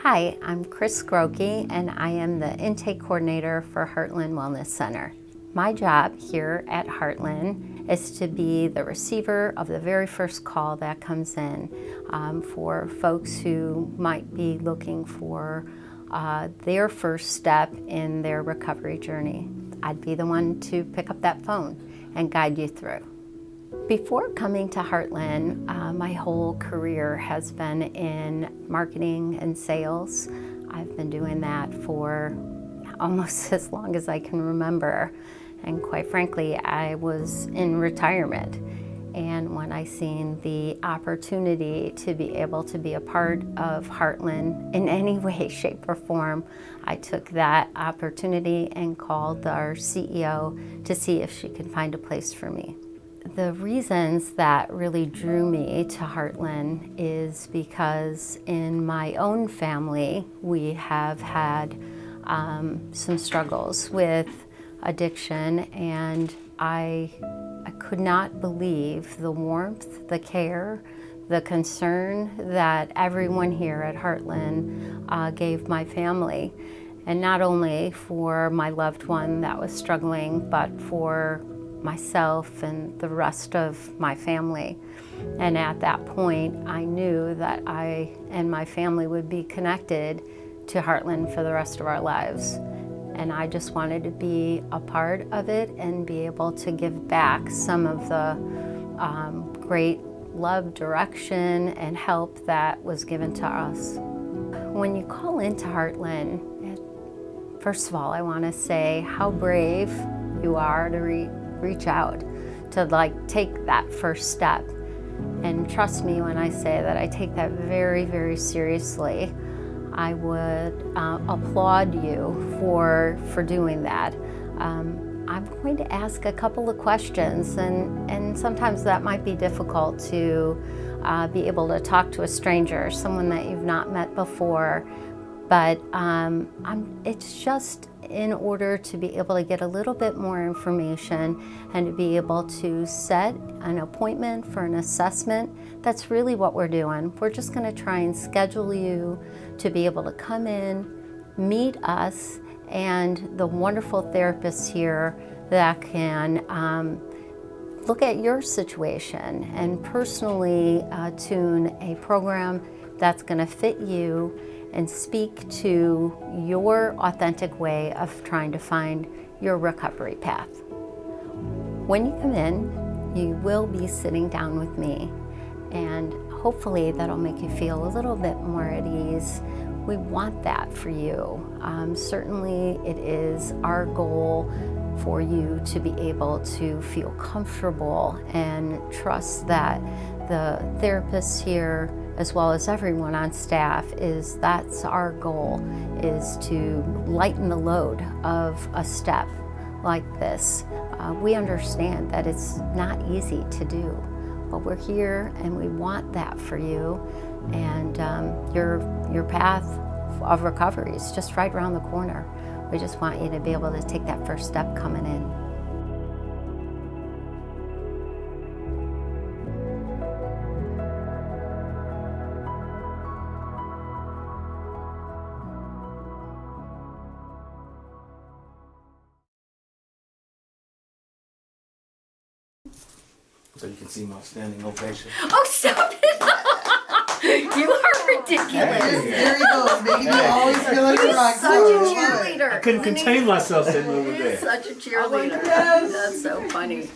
Hi, I'm Chris Grokey, and I am the intake coordinator for Heartland Wellness Center. My job here at Heartland is to be the receiver of the very first call that comes in for folks who might be looking for their first step in their recovery journey. I'd be the one to pick up that phone and guide you through. Before coming to Heartland, my whole career has been in marketing and sales. I've been doing that for almost as long as I can remember. And quite frankly, I was in retirement. And when I seen the opportunity to be able to be a part of Heartland in any way, shape, or form, I took that opportunity and called our CEO to see if she could find a place for me. The reasons that really drew me to Heartland is because in my own family, we have had some struggles with addiction, and I could not believe the warmth, the care, the concern that everyone here at Heartland gave my family. And not only for my loved one that was struggling, but for myself and the rest of my family. And at that point, I knew that I and my family would be connected to Heartland for the rest of our lives. And I just wanted to be a part of it and be able to give back some of the great love, direction, and help that was given to us. When you call into Heartland, first of all, I want to say how brave you are to reach out, to take that first step. And trust me when I say that I take that very, very seriously. I would applaud you for doing that. I'm going to ask a couple of questions, and sometimes that might be difficult to be able to talk to a stranger, someone that you've not met before. But it's just in order to be able to get a little bit more information and to be able to set an appointment for an assessment. That's really what we're doing. We're just going to try and schedule you to be able to come in, meet us, and the wonderful therapists here that can look at your situation and personally tune a program that's going to fit you and speak to your authentic way of trying to find your recovery path. When you come in, you will be sitting down with me, and hopefully that'll make you feel a little bit more at ease. We want that for you. Certainly it is our goal for you to be able to feel comfortable and trust that the therapists here, as well as everyone on staff, that's our goal, is to lighten the load of a step like this. We understand that it's not easy to do, but we're here and we want that for you. And your path of recovery is just right around the corner. We just want you to be able to take that first step coming in. So you can see my standing ovation. Oh, stop it! You are ridiculous. There he goes, making me always feel like a rock Such a cheerleader. I couldn't contain myself sitting over there. Such a cheerleader. yes. That's so funny.